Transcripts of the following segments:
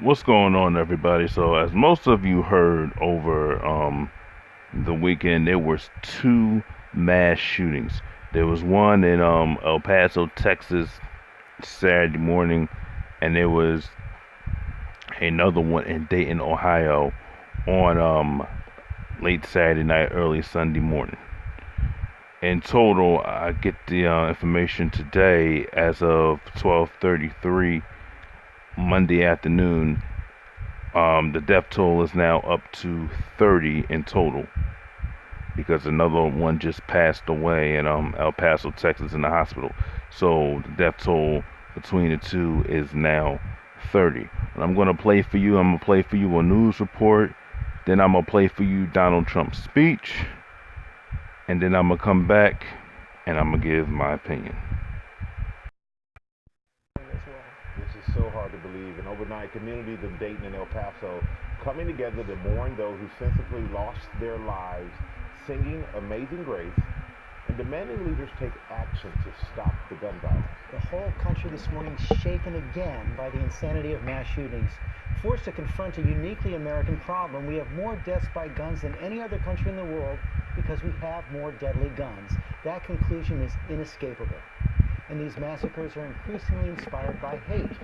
What's going on, everybody? So, as most of you heard over the weekend, there was two mass shootings. There was one in El Paso, Texas, Saturday morning, and there was another one in Dayton, Ohio, on late Saturday night, early Sunday morning. In total, I get the information today as of 12:33 Monday afternoon. The death toll is now up to 30 in total because another one just passed away in El Paso, Texas, in the hospital. So the death toll between the two is now 30. And I'm gonna play for you. I'm gonna play for you a news report. Then I'm gonna play for you Donald Trump's speech, and then I'm gonna come back and I'm gonna give my opinion. This is so hard to believe. An overnight communities of Dayton and El Paso coming together to mourn those who sensibly lost their lives, singing Amazing Grace, and demanding leaders take action to stop the gun violence. The whole country this morning shaken again by the insanity of mass shootings. Forced to confront a uniquely American problem, we have more deaths by guns than any other country in the world because we have more deadly guns. That conclusion is inescapable. And these massacres are increasingly inspired by hate.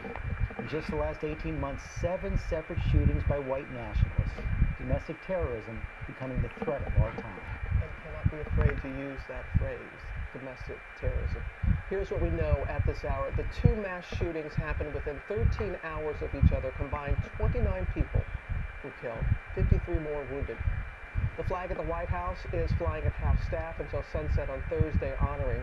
In just the last 18 months, 7 separate shootings by white nationalists. Domestic terrorism becoming the threat of our time. And cannot be afraid to use that phrase, domestic terrorism. Here's what we know at this hour. The 2 mass shootings happened within 13 hours of each other, combined 29 people were killed, 53 more wounded. The flag at the White House is flying at half-staff until sunset on Thursday, honoring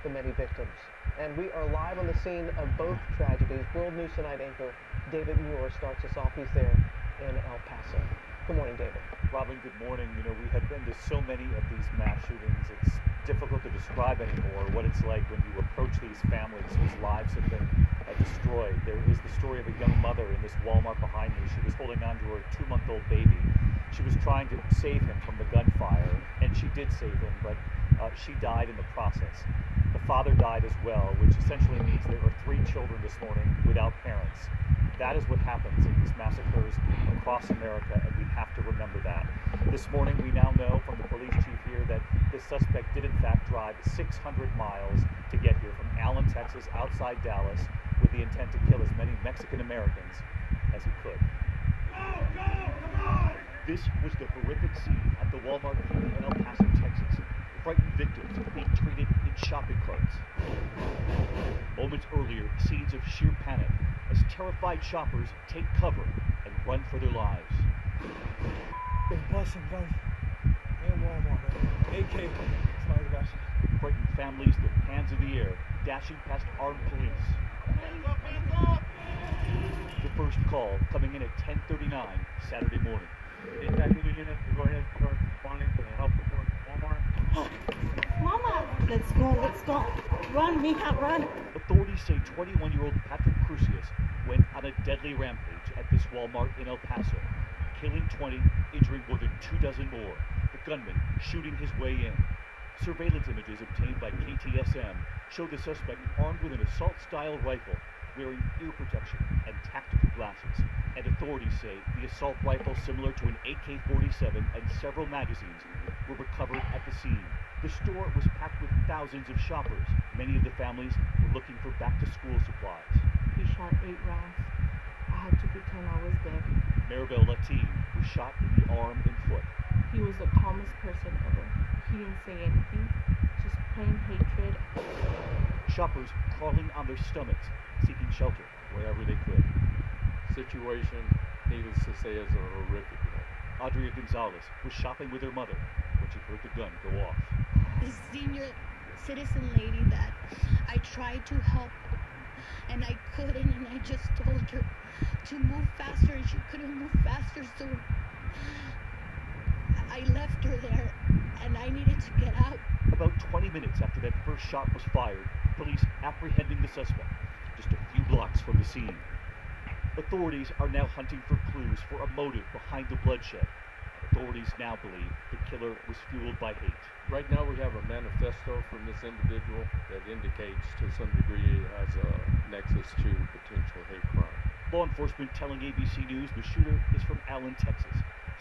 the many victims. And we are live on the scene of both tragedies. World News Tonight anchor David Muir starts us off. He's there in El Paso. Good morning, David. Robin, good morning. You know, we have been to so many of these mass shootings. It's difficult to describe anymore what it's like when you approach these families whose lives have been destroyed. There is the story of a young mother in this Walmart behind me. She was holding on to her 2-month-old baby. She was trying to save him from the gunfire, and she did save him, but she died in the process. The father died as well, which essentially means there are 3 children this morning without parents. That is what happens in these massacres across America, and we have to remember that. This morning, we now know from the police chief here that the suspect did in fact drive 600 miles to get here from Allen, Texas, outside Dallas, with the intent to kill as many Mexican Americans as he could. Go, go, come on! This was the horrific scene at the Walmart here in El Paso, Texas. Frightened victims being treated in shopping carts. Moments earlier, scenes of sheer panic as terrified shoppers take cover and run for their lives. Been busting guns in Walmart. AK. Somebody's got you. Frightened families, their hands in the air, dashing past armed police. Hands up, hands up! The first call coming in at 10:39 Saturday morning. Dispatch the unit to go ahead and start responding to the help report at Walmart. Mama, let's go. Run, Mija, run. Authorities say 21-year-old Patrick Crucius went on a deadly rampage at this Walmart in El Paso, killing 20, injuring more than 24 more. The gunman shooting his way in. Surveillance images obtained by KTSM show the suspect armed with an assault-style rifle, wearing ear protection and tactical glasses. And authorities say the assault rifle, similar to an AK-47 and several magazines, were recovered at the scene. The store was packed with thousands of shoppers. Many of the families were looking for back-to-school supplies. He shot 8 rounds. I had to pretend I was dead. Maribel Latin was shot in the arm and foot. He was the calmest person ever. He didn't say anything, just plain hatred. Shoppers crawling on their stomachs, seeking shelter wherever they could. Situation, needless to say, is a horrific one. Adria Gonzalez was shopping with her mother when she heard the gun go off. This senior citizen lady that I tried to help and I couldn't, and I just told her to move faster and she couldn't move faster, so I left her there and I needed to get out. About 20 minutes after that first shot was fired, police apprehending the suspect just a few blocks from the scene. Authorities are now hunting for clues for a motive behind the bloodshed. Authorities now believe the killer was fueled by hate. Right now we have a manifesto from this individual that indicates to some degree it has a nexus to potential hate crime. Law enforcement telling ABC News the shooter is from Allen, Texas,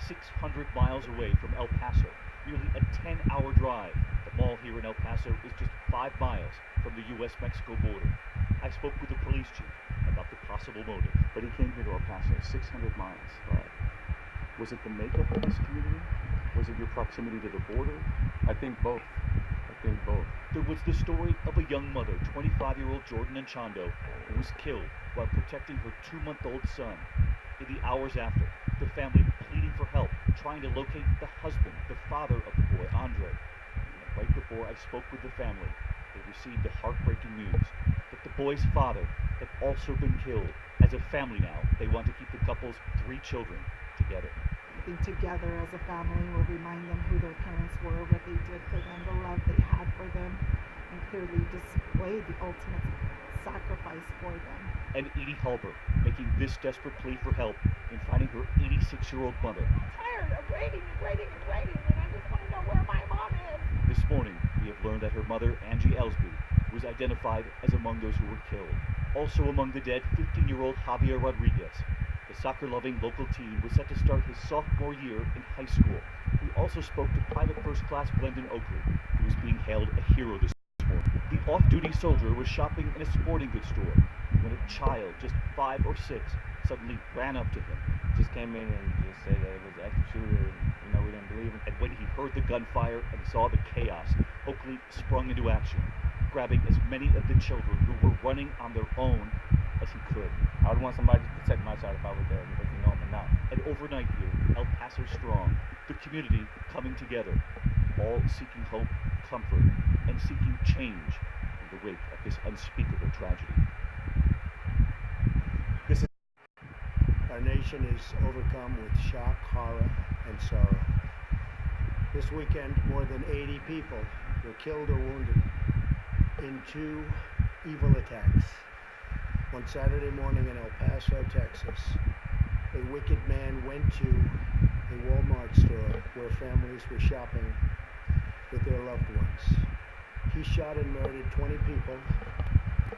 600 miles away from El Paso, nearly a 10-hour drive. The mall here in El Paso is just 5 miles from the U.S.-Mexico border. I spoke with the police chief about the possible motive. But he came here to El Paso, 600 miles. Right. Was it the makeup of this community? Was it your proximity to the border? I think both. There was the story of a young mother, 25-year-old Jordan Anchondo, who was killed while protecting her 2-month-old son. In the hours after, the family pleading for help, trying to locate the husband, the father of the boy, Andre. And right before I spoke with the family, they received the heartbreaking news that the boy's father had also been killed. As a family now, they want to keep the couple's 3 children together. I think together as a family will remind them who their parents were, what they did for them, the love they had for them, and clearly display the ultimate sacrifice for them. And Edie Halber making this desperate plea for help in finding her 86-year-old mother. I'm tired of waiting, and I just want to know where my mom is. This morning, we have learned that her mother, Angie Ellsby, was identified as among those who were killed. Also among the dead, 15-year-old Javier Rodriguez. The soccer-loving local team was set to start his sophomore year in high school. We also spoke to Private First Class Glendon Oakley, who was being hailed a hero this morning. The off-duty soldier was shopping in a sporting goods store when a child, just 5 or 6, suddenly ran up to him. Just came in and just said that it was an active shooter, and we didn't believe him. And when he heard the gunfire and saw the chaos, Oakley sprung into action, grabbing as many of the children who were running on their own as he could. I would want somebody to protect my child if I was there, because you know I'm not. And overnight here, El Paso strong, the community coming together, all seeking hope, comfort, and seeking change in the wake of this unspeakable tragedy. Our nation is overcome with shock, horror, and sorrow. This weekend, more than 80 people were killed or wounded in 2 evil attacks. One Saturday morning in El Paso, Texas, a wicked man went to a Walmart store where families were shopping with their loved ones. He shot and murdered 20 people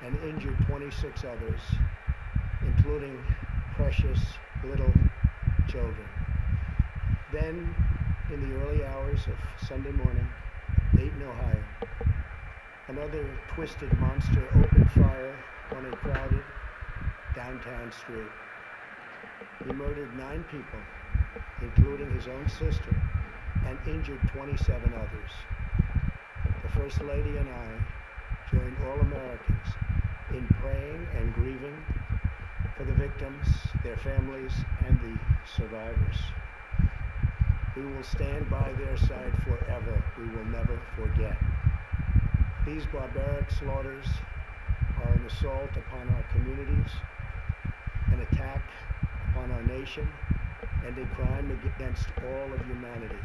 and injured 26 others, including precious little children. Then, in the early hours of Sunday morning, Dayton, Ohio, another twisted monster opened fire on a crowded downtown street. He murdered 9 people, including his own sister, and injured 27 others. The First Lady and I join all Americans in praying and grieving for the victims, their families, and the survivors. We will stand by their side forever. We will never forget. These barbaric slaughters are an assault upon our communities, an attack upon our nation, and a crime against all of humanity.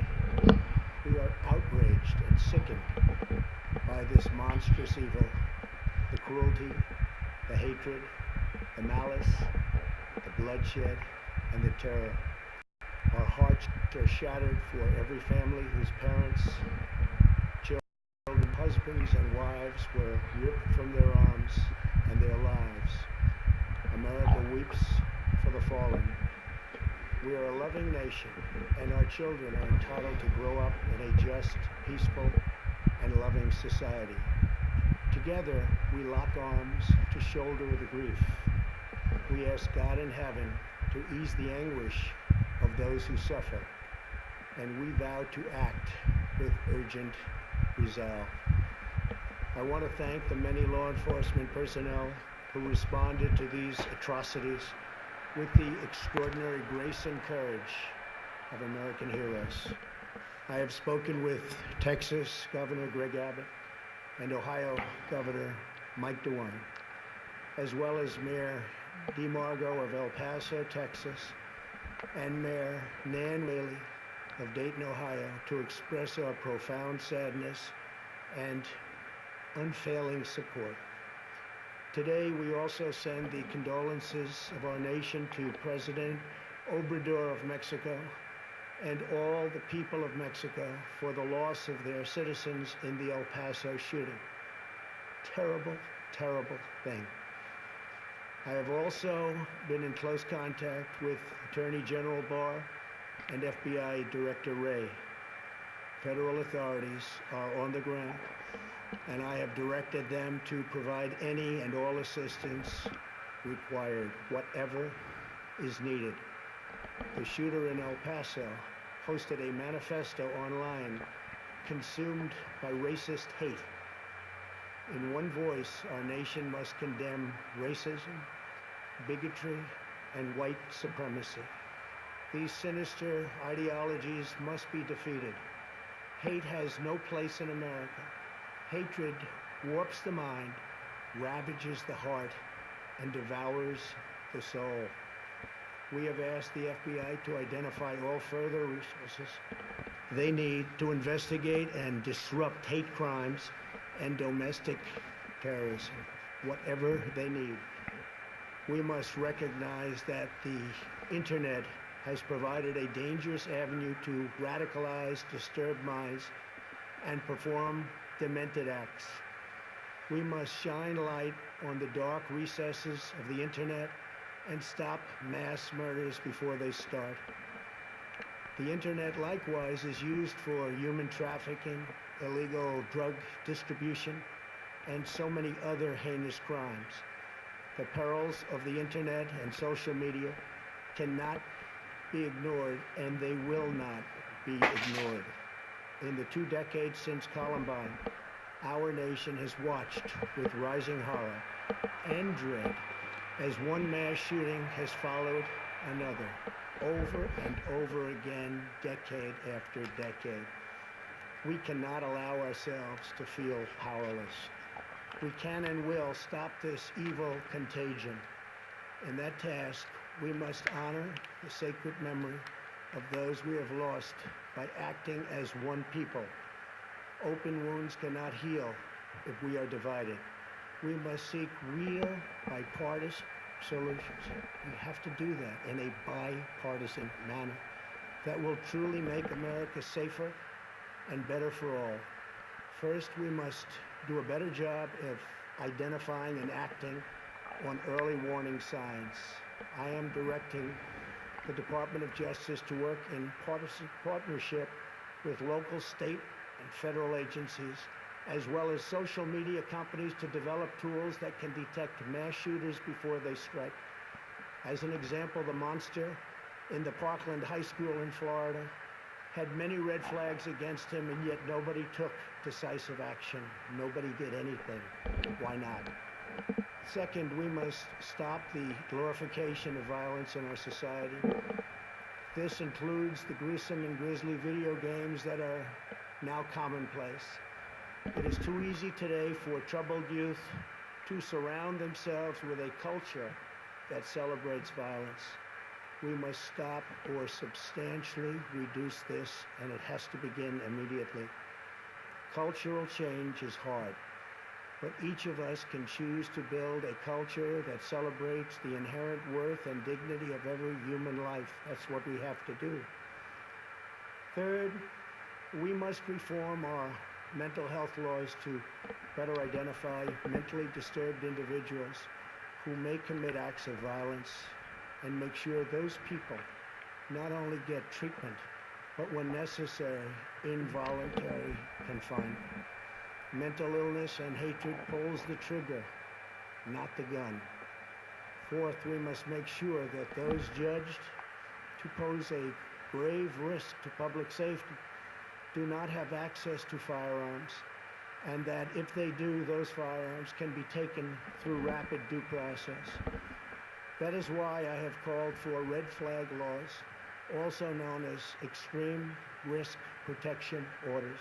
We are outraged and sickened by this monstrous evil, the cruelty, the hatred, the malice, the bloodshed, and the terror. Our hearts are shattered for every family whose parents, children, husbands, and wives were ripped from their arms and their lives. America weeps for the fallen. We are a loving nation, and our children are entitled to grow up in a just, peaceful, and loving society. Together, we lock arms to shoulder the grief. We ask God in heaven to ease the anguish of those who suffer, and we vow to act with urgent resolve. I want to thank the many law enforcement personnel who responded to these atrocities with the extraordinary grace and courage of American heroes. I have spoken with Texas Governor Greg Abbott and Ohio Governor Mike DeWine, as well as Mayor DeMargo of El Paso, Texas, and Mayor Nan Whaley of Dayton, Ohio, to express our profound sadness and unfailing support. Today, we also send the condolences of our nation to President Obrador of Mexico and all the people of Mexico for the loss of their citizens in the El Paso shooting. Terrible, terrible thing. I have also been in close contact with Attorney General Barr and FBI Director Wray. Federal authorities are on the ground, and I have directed them to provide any and all assistance required, whatever is needed. The shooter in El Paso posted a manifesto online consumed by racist hate. In one voice, our nation must condemn racism, bigotry, and white supremacy. These sinister ideologies must be defeated. Hate has no place in America. Hatred warps the mind, ravages the heart, and devours the soul. We have asked the FBI to identify all further resources they need to investigate and disrupt hate crimes and domestic terrorism, whatever they need. We must recognize that the internet has provided a dangerous avenue to radicalize disturbed minds and perform demented acts. We must shine light on the dark recesses of the internet and stop mass murders before they start. The internet likewise is used for human trafficking, illegal drug distribution, and so many other heinous crimes. The perils of the internet and social media cannot be ignored, and they will not be ignored. In the 2 decades since Columbine, our nation has watched with rising horror and dread as one mass shooting has followed another, over and over again, decade after decade. We cannot allow ourselves to feel powerless. We can and will stop this evil contagion. In that task, we must honor the sacred memory of those we have lost by acting as one people. Open wounds cannot heal if we are divided. We must seek real bipartisan solutions. We have to do that in a bipartisan manner that will truly make America safer and better for all. First, we must do a better job of identifying and acting on early warning signs. I am directing the Department of Justice to work in partnership with local, state, and federal agencies, as well as social media companies, to develop tools that can detect mass shooters before they strike. As an example, the monster in the Parkland High School in Florida had many red flags against him, and yet nobody took decisive action. Nobody did anything. Why not? Second, we must stop the glorification of violence in our society. This includes the gruesome and grisly video games that are now commonplace. It is too easy today for troubled youth to surround themselves with a culture that celebrates violence. We must stop or substantially reduce this, and it has to begin immediately. Cultural change is hard, but each of us can choose to build a culture that celebrates the inherent worth and dignity of every human life. That's what we have to do. Third, we must reform our mental health laws to better identify mentally disturbed individuals who may commit acts of violence, and make sure those people not only get treatment, but when necessary, involuntary confinement. Mental illness and hatred pulls the trigger, not the gun. Fourth, we must make sure that those judged to pose a grave risk to public safety do not have access to firearms, and that if they do, those firearms can be taken through rapid due process. That is why I have called for red flag laws, also known as extreme risk protection orders.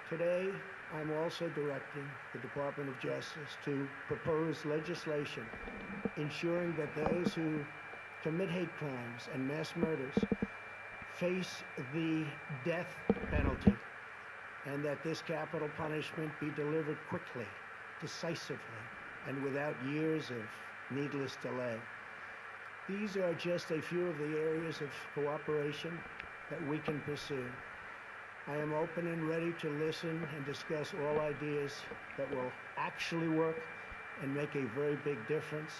Today, I'm also directing the Department of Justice to propose legislation ensuring that those who commit hate crimes and mass murders face the death penalty, and that this capital punishment be delivered quickly, decisively, and without years of needless delay. These are just a few of the areas of cooperation that we can pursue. I am open and ready to listen and discuss all ideas that will actually work and make a very big difference.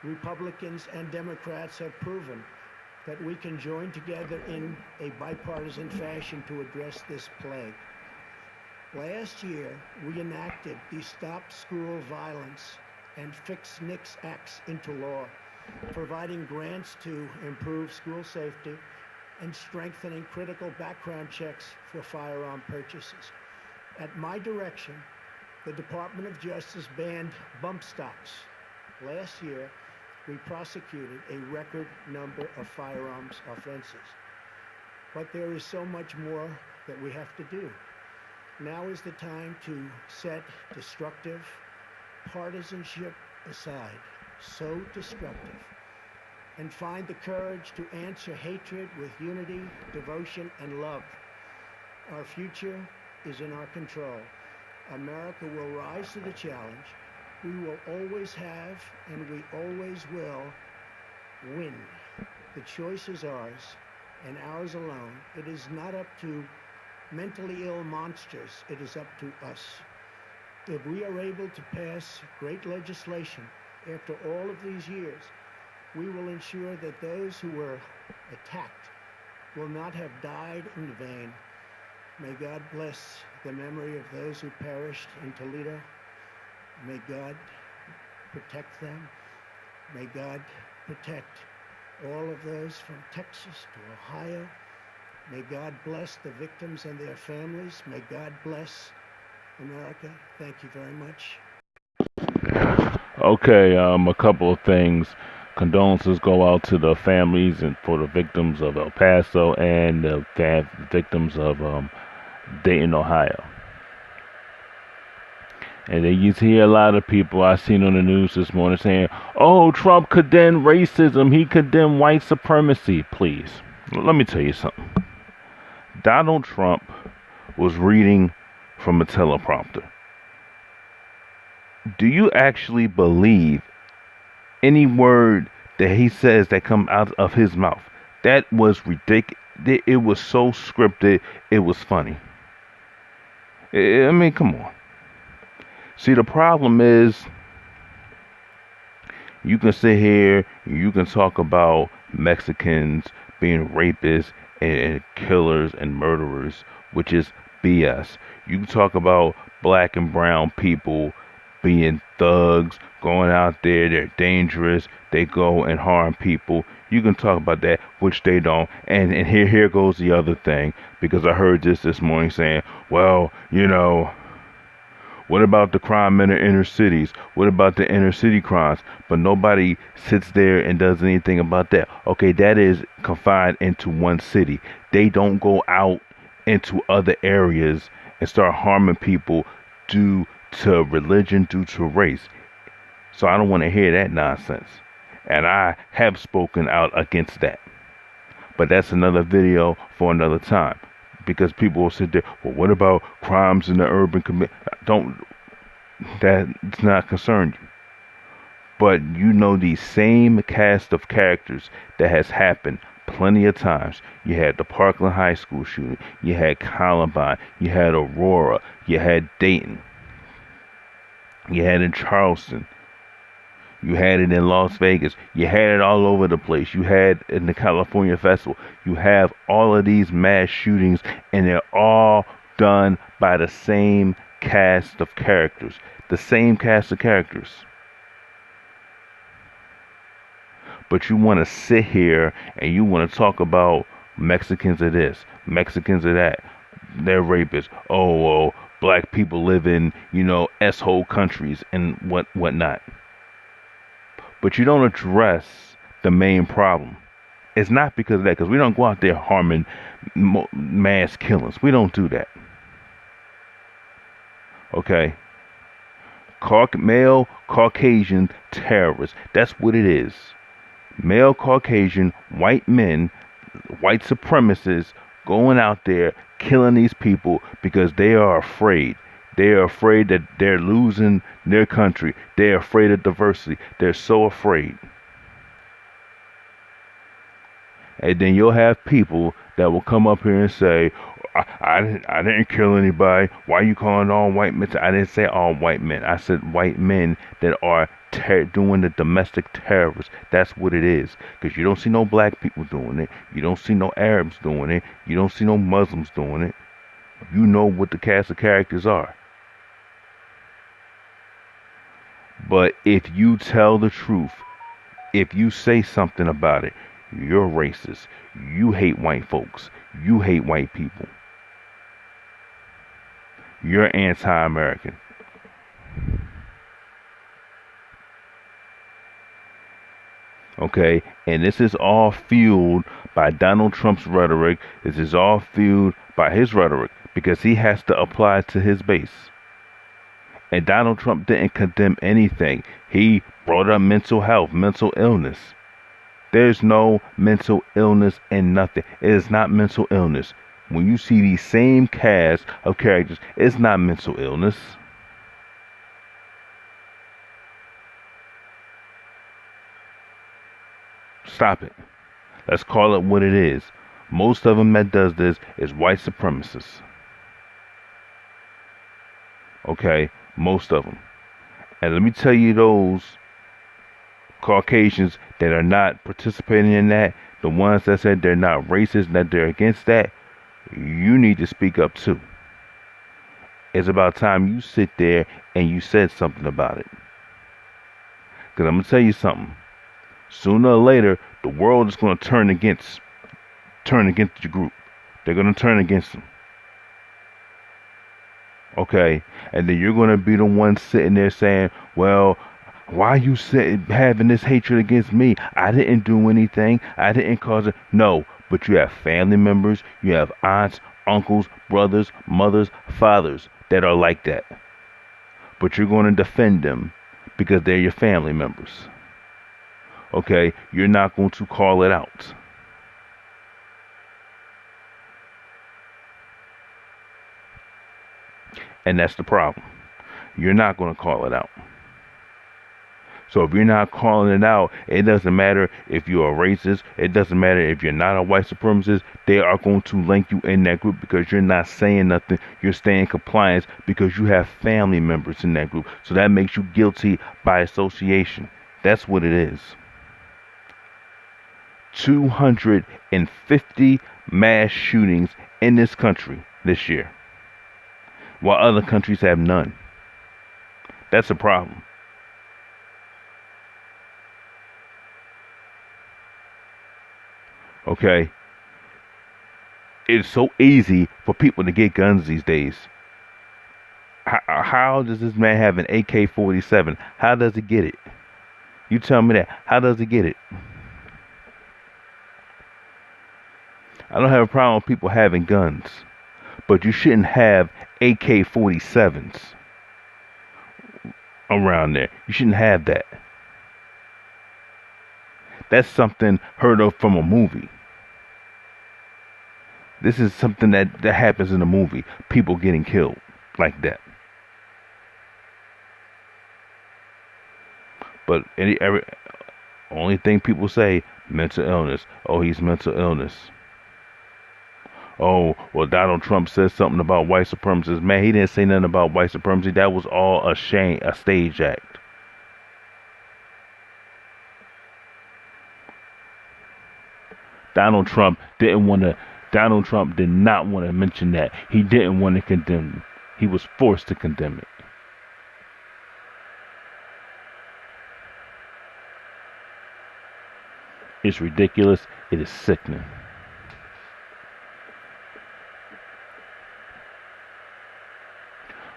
Republicans and Democrats have proven that we can join together in a bipartisan fashion to address this plague. Last year, we enacted the Stop School Violence and Fix NICS Acts into law, providing grants to improve school safety and strengthening critical background checks for firearm purchases. At my direction, the Department of Justice banned bump stocks. Last year, we prosecuted a record number of firearms offenses. But there is so much more that we have to do. Now is the time to set destructive partisanship aside, so destructive, and find the courage to answer hatred with unity, devotion, and love. Our future is in our control. America will rise to the challenge. We will always have, and we always will, win. The choice is ours, and ours alone. It is not up to mentally ill monsters. It is up to us. If we are able to pass great legislation after all of these years, we will ensure that those who were attacked will not have died in vain. May God bless the memory of those who perished in Toledo. May God protect them. May God protect all of those from Texas to Ohio. May God bless the victims and their families. May God bless America. Thank you very much. Okay, a couple of things. Condolences go out to the families and for the victims of El Paso and the victims of Dayton, Ohio. And then you hear a lot of people I seen on the news this morning saying, "Oh, Trump condemned racism. He condemned white supremacy." Please, let me tell you something. Donald Trump was reading from a teleprompter. Do you actually believe any word that he says that come out of his mouth? That was ridiculous. It was so scripted. It was funny. I mean, come on. See, the problem is you can sit here, you can talk about Mexicans being rapists and killers and murderers, which is BS. You can talk about black and brown people being thugs, going out there, they're dangerous, they go and harm people. You can talk about that, which they don't. And here goes the other thing, because I heard this morning saying, well, what about the crime in the inner cities? What about the inner city crimes? But nobody sits there and does anything about that. Okay, that is confined into one city. They don't go out into other areas and start harming people due to religion, due to race. So I don't want to hear that nonsense. And I have spoken out against that. But that's another video for another time. Because people will sit there, well, what about crimes in the urban community? That's not concerned you. But the same cast of characters that has happened plenty of times. You had the Parkland High School shooting. You had Columbine. You had Aurora. You had Dayton. You had it in Charleston. You had it in Las Vegas. You had it all over the place. You had it in the California Festival. You have all of these mass shootings, and they're all done by the same cast of characters. The same cast of characters. But you want to sit here and you want to talk about Mexicans are this, Mexicans are that. They're rapists. Oh, well, black people live in, S-hole countries and whatnot. But you don't address the main problem. It's not because of that, because we don't go out there harming mass killings. We don't do that. Okay? Male Caucasian terrorists. That's what it is. Male Caucasian white men, white supremacists going out there killing these people because they are afraid. They are afraid that they're losing their country. They're afraid of diversity. They're so afraid. And then you'll have people that will come up here and say, I didn't kill anybody. Why are you calling all white men? I didn't say all white men. I said white men that are doing the domestic terrorists. That's what it is. Because you don't see no black people doing it. You don't see no Arabs doing it. You don't see no Muslims doing it. You know what the cast of characters are. But if you tell the truth, if you say something about it, you're racist. You hate white folks. You hate white people. You're anti-American. Okay? And this is all fueled by Donald Trump's rhetoric. This is all fueled by his rhetoric because he has to apply to his base. And Donald Trump didn't condemn anything. He brought up mental health, mental illness. There's no mental illness in nothing. It is not mental illness. When you see these same cast of characters, it's not mental illness. Stop it. Let's call it what it is. Most of them that does this is white supremacists. Okay, most of them. And let me tell you, those Caucasians that are not participating in that, the ones that said they're not racist and that they're against that, you need to speak up too. It's about time you sit there and you said something about it. Because I'm going to tell you something. Sooner or later, the world is going to turn against your group. They're going to turn against them. Okay? And then you're going to be the one sitting there saying, well, why are you having this hatred against me? I didn't do anything. I didn't cause it. No, but you have family members. You have aunts, uncles, brothers, mothers, fathers that are like that. But you're going to defend them because they're your family members. Okay? You're not going to call it out. And that's the problem. You're not going to call it out. So if you're not calling it out, it doesn't matter if you're a racist. It doesn't matter if you're not a white supremacist. They are going to link you in that group because you're not saying nothing. You're staying compliant because you have family members in that group. So that makes you guilty by association. That's what it is. 250 mass shootings in this country this year, while other countries have none. That's a problem. Okay? It's so easy for people to get guns these days. How does this man have an AK-47? How does he get it? You tell me that. How does he get it? I don't have a problem with people having guns, but you shouldn't have AK-47s around there. You shouldn't have that. That's something heard of from a movie. This is something that happens in a movie. People getting killed like that. But only thing people say, mental illness. Oh, he's mental illness. Oh, well, Donald Trump said something about white supremacists. Man, he didn't say nothing about white supremacy. That was all a stage act. Donald Trump did not want to mention that. He didn't want to condemn it. He was forced to condemn it. It's ridiculous. It is sickening.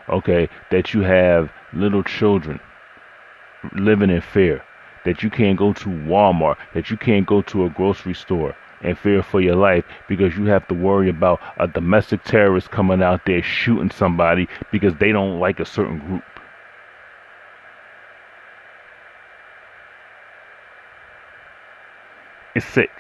Okay, that you have little children living in fear, that you can't go to Walmart, that you can't go to a grocery store and fear for your life because you have to worry about a domestic terrorist coming out there shooting somebody because they don't like a certain group. It's sick.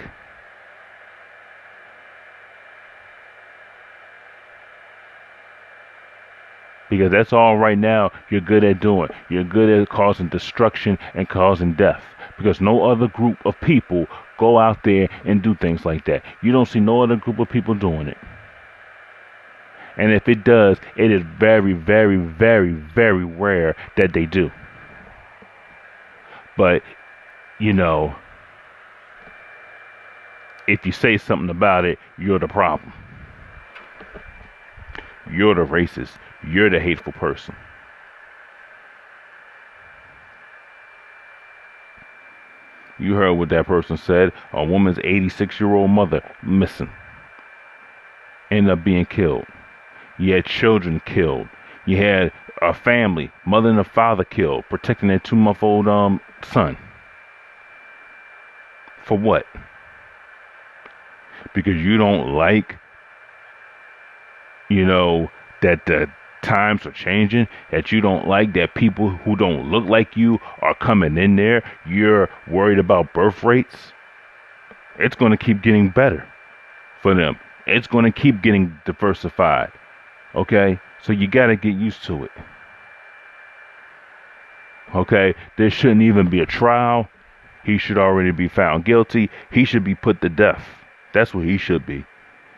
Because that's all right now you're good at doing. You're good at causing destruction and causing death. Because no other group of people go out there and do things like that. You don't see no other group of people doing it. And if it does, it is very, very, very, very rare that they do. But, you know, if you say something about it, you're the problem. You're the racist. You're the hateful person. You heard what that person said. A woman's 86-year-old mother missing. Ended up being killed. You had children killed. You had a family, mother and a father killed, protecting their 2-month-old son. For what? Because you don't like, you know, that the times are changing, that you don't like that people who don't look like you are coming in there. You're worried about birth rates. It's going to keep getting better for them. It's going to keep getting diversified. Okay? So you got to get used to it. Okay? There shouldn't even be a trial. He should already be found guilty. He should be put to death. That's what he should be.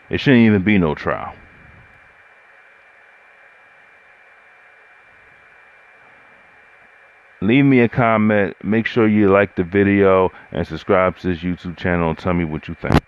It shouldn't even be no trial. Leave me a comment. Make sure you like the video and subscribe to this YouTube channel and tell me what you think.